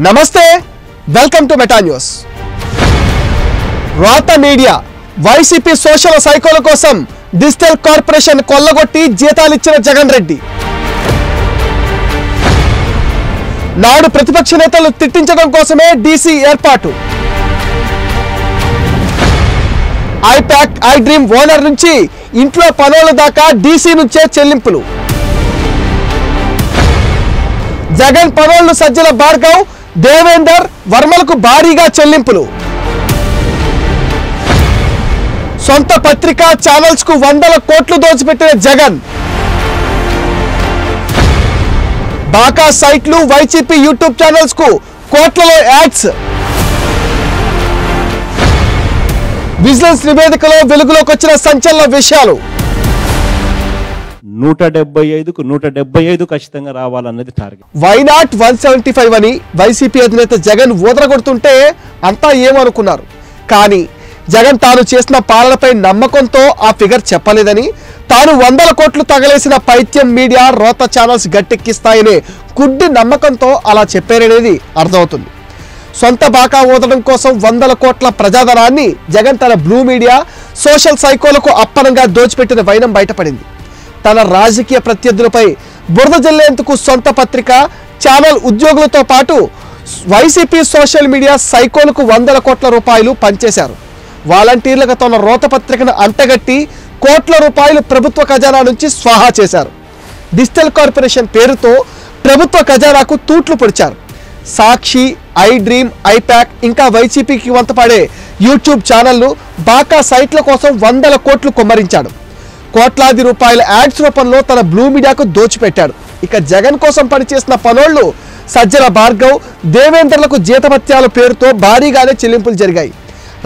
నమస్తే, welcome to meta news. రాత media YCP social సైకోల కోసం డిజిటల్ కార్పొరేషన్ కొల్లగొట్టి జీతాలిచ్చిన జగన్ రెడ్డి. నాడు ప్రతిపక్ష నేతలు తిట్టించడం కోసమే డీసీ ఏర్పాటు. ఐప్యాక్ ఐ డ్రీమ్ ఓనర్ నుంచి ఇంట్లో పనుల దాకా డీసీ నుంచే చెల్లింపులు. జగన్ పనులను సజ్జల భార్గవ్, దేవేందర్, వర్మలకు భారీగా చెల్లింపులు. సొంత పత్రికా ఛానల్స్ కు 100 కోట్లు దోచిపెట్టిన జగన్. బాకా సైట్లు, వైసీపీ యూట్యూబ్ ఛానల్స్ కు కోట్లలో యాడ్స్. విజిలెన్స్ నివేదికలో వెలుగులోకి వచ్చిన సంచలన విషయాలు. 175కు 175 ఖచ్చితంగా రావాలన్నది టార్గెట్. వై నాట్ 175 అని వైసీపీ అధినేత జగన్ ఊదరగొడుతుంటే అంతా ఏమనుకున్నారు. కానీ జగన్ తాను చేసిన పాలనపై నమ్మకంతో ఆ ఫిగర్ చెప్పలేదని, తాను 100 కోట్లు తగలేసిన పైత్యం మీడియా, రోత ఛానల్స్ గట్టెక్కిస్తాయనే గుడ్డి నమ్మకంతో అలా చెప్పారనేది అర్థమవుతుంది. సొంత బాకా ఊదడం కోసం 100 కోట్ల ప్రజాధనాన్ని జగన్ తన బ్లూ మీడియా, సోషల్ సైకోలకు అప్పనంగా దోచిపెట్టిన వైనం బయటపడింది. తన రాజకీయ ప్రత్యర్థులపై బురద జల్లేందుకు సొంత పత్రిక, ఛానల్ ఉద్యోగులతో పాటు వైసీపీ సోషల్ మీడియా సైకోలకు 100 కోట్ల రూపాయలు పంచేశారు. వాలంటీర్లకు తన రోత పత్రికను అంటగట్టి కోట్ల రూపాయలు ప్రభుత్వ ఖజానా నుంచి స్వాహా చేశారు. డిజిటల్ కార్పొరేషన్ పేరుతో ప్రభుత్వ ఖజానాకు తూట్లు పొడిచారు. సాక్షి, ఐ డ్రీమ్, ఐప్యాక్ ఇంకా వైసీపీకి వంతపడే యూట్యూబ్ ఛానళ్లు, బాకా సైట్ల కోసం 100 కోట్లు కొమ్మరించాడు. కోట్లాది రూపాయల యాడ్స్ రూపంలో తన బ్లూ మీడియాకు దోచిపెట్టాడు. ఇక జగన్ కోసం పనిచేసిన పనోళ్లు సజ్జల భార్గవ్, దేవేందర్లకు జీతభత్యాల పేరుతో భారీగానే చెల్లింపులు జరిగాయి.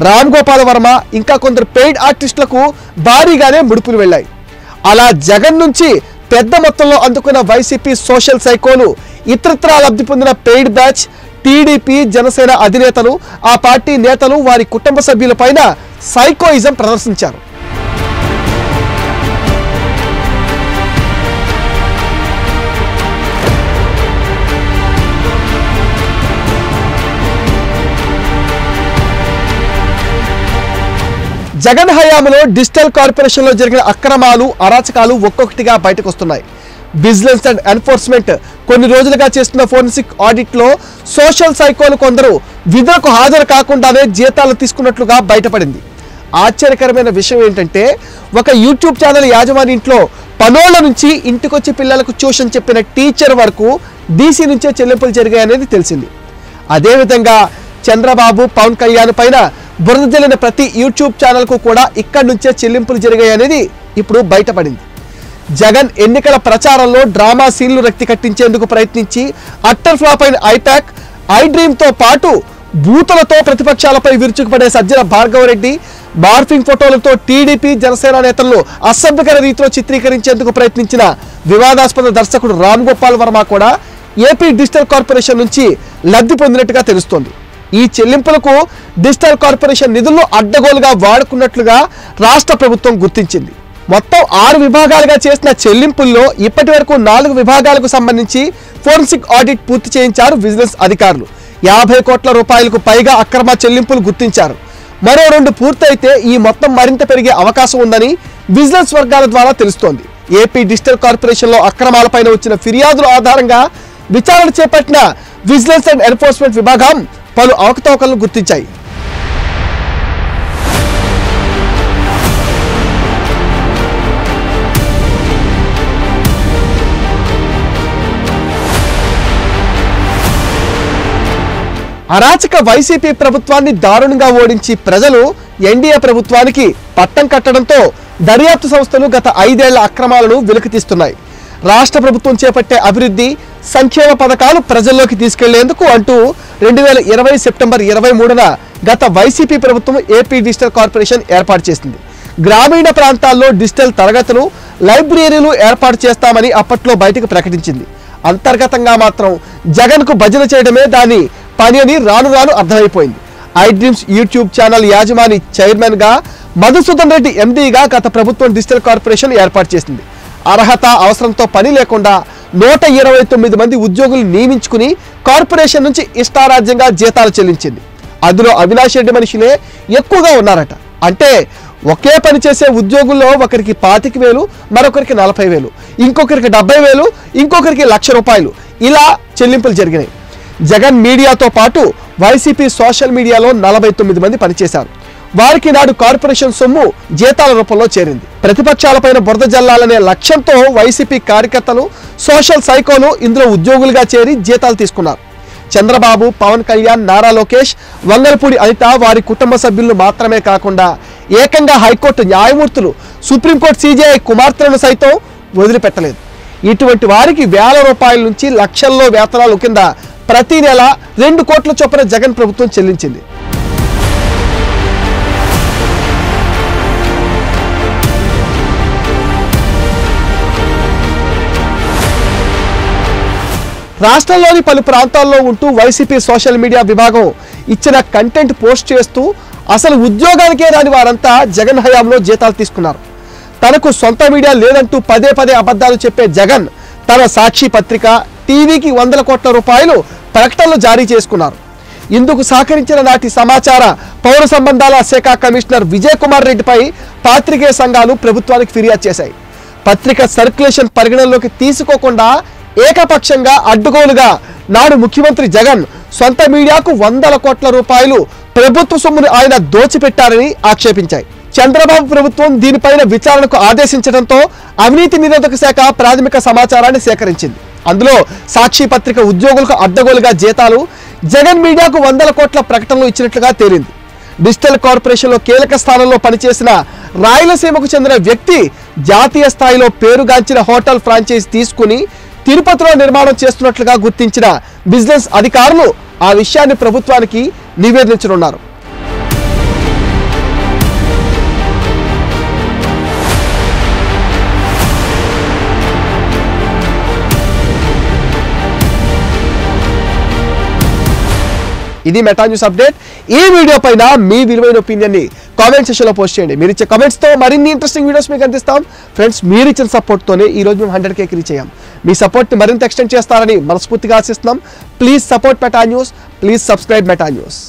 రామ్ గోపాల్ వర్మ ఇంకా కొందరు పెయిడ్ ఆర్టిస్టులకు భారీగానే ముడుపులు వెళ్ళాయి. అలా జగన్ నుంచి పెద్ద మొత్తంలో అందుకున్న వైసీపీ సోషల్ సైకోలు, ఇతరత్రా లబ్ధి పొందిన పెయిడ్ బ్యాచ్, టీడీపీ, జనసేన అధినేతలు, ఆ పార్టీ నేతలు వారి కుటుంబ సభ్యులపైన సైకోయిజం ప్రదర్శించారు. జగన్ హయాంలో డిజిటల్ కార్పొరేషన్లో జరిగిన అక్రమాలు, అరాచకాలు ఒక్కొక్కటిగా బయటకు వస్తున్నాయి. విజిలెన్స్ అండ్ ఎన్ఫోర్స్మెంట్ కొన్ని రోజులుగా చేస్తున్న ఫోరెన్సిక్ ఆడిట్లో సోషల్ సైకోలు కొందరు విధులకు హాజరు కాకుండానే జీతాలు తీసుకున్నట్లుగా బయటపడింది. ఆశ్చర్యకరమైన విషయం ఏంటంటే, ఒక యూట్యూబ్ ఛానల్ యాజమాని ఇంట్లో పనోళ్ల నుంచి ఇంటికొచ్చి పిల్లలకు ట్యూషన్ చెప్పిన టీచర్ వరకు డీసీ నుంచే చెల్లింపులు జరిగాయనేది తెలిసింది. అదేవిధంగా చంద్రబాబు, పవన్ కళ్యాణ్ పైన బురద జల్లిన ప్రతి యూట్యూబ్ ఛానల్కు కూడా ఇక్కడి నుంచే చెల్లింపులు జరిగాయనేది ఇప్పుడు బయటపడింది. జగన్ ఎన్నికల ప్రచారంలో డ్రామా సీన్లు రక్తి కట్టించేందుకు ప్రయత్నించి అట్టర్ ఫ్లాప్ అయిన ఐప్యాక్, ఐ డ్రీమ్తో పాటు బూతులతో ప్రతిపక్షాలపై విరుచుకుపడే సజ్జల భార్గవ రెడ్డి, మార్ఫింగ్ ఫోటోలతో టీడీపీ, జనసేన నేతలను అసభ్యకర రీతిలో చిత్రీకరించేందుకు ప్రయత్నించిన వివాదాస్పద దర్శకుడు రామ్ గోపాల్ వర్మ కూడా ఏపీ డిజిటల్ కార్పొరేషన్ నుంచి లబ్ధి పొందినట్టుగా తెలుస్తోంది. ఈ చెల్లింపులకు డిజిటల్ కార్పొరేషన్ నిధులను అడ్డగోలుగా వాడుకున్నట్లుగా రాష్ట్ర ప్రభుత్వం గుర్తించింది. మొత్తం 6 విభాగాలుగా చేసిన చెల్లింపుల్లో ఇప్పటి వరకు 4 విభాగాలకు సంబంధించి ఫోరెన్సిక్ ఆడిట్ పూర్తి చేయించారు విజిలెన్స్ అధికారులు. 50 కోట్ల రూపాయలకు పైగా అక్రమ చెల్లింపులు గుర్తించారు. మరో 2 పూర్తయితే ఈ మొత్తం మరింత పెరిగే అవకాశం ఉందని విజిలెన్స్ వర్గాల ద్వారా తెలుస్తోంది. ఏపీ డిజిటల్ కార్పొరేషన్లో అక్రమాలపైన వచ్చిన ఫిర్యాదుల ఆధారంగా విచారణ చేపట్టిన విజిలెన్స్ అండ్ ఎన్ఫోర్స్మెంట్ విభాగం పలు అవకతవకలను గుర్తించాయి. అరాచక వైసీపీ ప్రభుత్వాన్ని దారుణంగా ఓడించి ప్రజలు ఎన్డీఏ ప్రభుత్వానికి పట్టం కట్టడంతో దర్యాప్తు సంస్థలు గత 5 ఏళ్ల అక్రమాలను వెలికితీస్తున్నాయి. రాష్ట్ర ప్రభుత్వం చేపట్టే అభివృద్ధి, సంక్షేమ పథకాలు ప్రజల్లోకి తీసుకెళ్లేందుకు అంటూ 2020 సెప్టెంబర్ 23న గత వైసీపీ ప్రభుత్వం ఏపీ డిజిటల్ కార్పొరేషన్ ఏర్పాటు చేసింది. గ్రామీణ ప్రాంతాల్లో డిజిటల్ తరగతులు, లైబ్రరీలు ఏర్పాటు చేస్తామని అప్పట్లో బయటకు ప్రకటించింది. అంతర్గతంగా మాత్రం జగన్కు భజన చేయడమే దాని పని అని రాను రాను అర్థమైపోయింది. ఐ డ్రీమ్స్ యూట్యూబ్ ఛానల్ యాజమాని చైర్మన్గా, మధుసూదన్ రెడ్డి ఎండీగా గత ప్రభుత్వం డిజిటల్ కార్పొరేషన్ ఏర్పాటు చేసింది. అర్హత అవసరంతో పని లేకుండా 129 మంది ఉద్యోగులు నియమించుకుని కార్పొరేషన్ నుంచి ఇష్టారాజ్యంగా జీతాలు చెల్లించింది. అందులో అవినాష్ రెడ్డి మనుషులే ఎక్కువగా ఉన్నారట. అంటే ఒకే పని చేసే ఉద్యోగుల్లో ఒకరికి 25,000, మరొకరికి 40,000, ఇంకొకరికి 70,000, ఇంకొకరికి ₹1,00,000 ఇలా చెల్లింపులు జరిగినాయి. జగన్ మీడియాతో పాటు వైసీపీ సోషల్ మీడియాలో 49 మంది పనిచేశారు. వారికి నాడు కార్పొరేషన్ సొమ్ము జీతాల రూపంలో చేరింది. ప్రతిపక్షాలపైన బురద జల్లాలనే లక్ష్యంతో వైసీపీ కార్యకర్తలు, సోషల్ సైకోలు ఇందులో ఉద్యోగులుగా చేరి జీతాలు తీసుకున్నారు. చంద్రబాబు, పవన్ కళ్యాణ్, నారా లోకేష్, వంగలపూడి అనిత వారి కుటుంబ సభ్యులను మాత్రమే కాకుండా ఏకంగా హైకోర్టు న్యాయమూర్తులు, సుప్రీంకోర్టు సిజేఐ కుమార్తెలను సైతం వదిలిపెట్టలేదు. ఇటువంటి వారికి వేల రూపాయల నుంచి లక్షల్లో వేతనాలు కింద ప్రతి నెల 2 కోట్ల చొప్పున జగన్ ప్రభుత్వం చెల్లించింది. రాష్ట్రంలోని పలు ప్రాంతాల్లో ఉంటూ వైసీపీ సోషల్ మీడియా విభాగం ఇచ్చిన కంటెంట్ పోస్ట్ చేస్తూ అసలు ఉద్యోగానికే రాని వారంతా జగన్ హయాంలో జీతాలు తీసుకున్నారు. తనకు సొంత మీడియా లేదంటూ పదే పదే అబద్ధాలు చెప్పే జగన్ తన సాక్షి పత్రిక, టీవీకి 100 కోట్ల రూపాయలు ప్రకటనలు జారీ చేసుకున్నారు. ఇందుకు సహకరించిన నాటి సమాచార పౌర సంబంధాల శాఖ కమిషనర్ విజయ్ కుమార్ రెడ్డిపై పాత్రికేయ సంఘాలు ప్రభుత్వానికి ఫిర్యాదు చేశాయి. పత్రిక సర్క్యులేషన్ పరిగణనలోకి తీసుకోకుండా ఏకపక్షంగా అడ్డుగోలుగా నాడు ముఖ్యమంత్రి జగన్ సొంత మీడియాకు 100 కోట్ల రూపాయలు ప్రభుత్వ సొమ్మును ఆయన దోచిపెట్టారని ఆక్షేపించాయి. చంద్రబాబు ప్రభుత్వం దీనిపైన విచారణకు ఆదేశించడంతో అవినీతి నిరోధక శాఖ ప్రాథమిక సమాచారాన్ని సేకరించింది. అందులో సాక్షి పత్రిక ఉద్యోగులకు అడ్డగోలుగా జీతాలు, జగన్ మీడియాకు 100 కోట్ల ప్రకటనలు ఇచ్చినట్లుగా తేలింది. డిజిటల్ కార్పొరేషన్లో కీలక స్థానంలో పనిచేసిన రాయలసీమకు చెందిన వ్యక్తి జాతీయ స్థాయిలో పేరుగాంచిన హోటల్ ఫ్రాంచైజీ తీసుకుని తిరుపతిలో నిర్మాణం చేస్తున్నట్లుగా గుర్తించిన బిజినెస్ అధికారులు ఆ విషయాన్ని ప్రభుత్వానికి నివేదించనున్నారు. ఇది మెటా న్యూస్ అప్డేట్. ఈ వీడియో పైన మీ విలువైన ఒపీనియన్ ని కామెంట్ సెక్షన్ లో పోస్ట్ చేయండి. మీరు ఇచ్చే కామెంట్స్ తో మరిన్ని ఇంట్రెస్టింగ్ వీడియోస్ మీకు అందిస్తాం. ఫ్రెండ్స్, మీరు ఇచ్చిన సపోర్ట్ తోనే ఈ రోజు మేము 100K రీచ్ అయ్యాం. మీ సపోర్ట్ ని మరింత ఎక్స్టెండ్ చేస్తారని మనస్ఫూర్తిగా ఆశిస్తున్నాం. Please support meta news. Please subscribe meta news.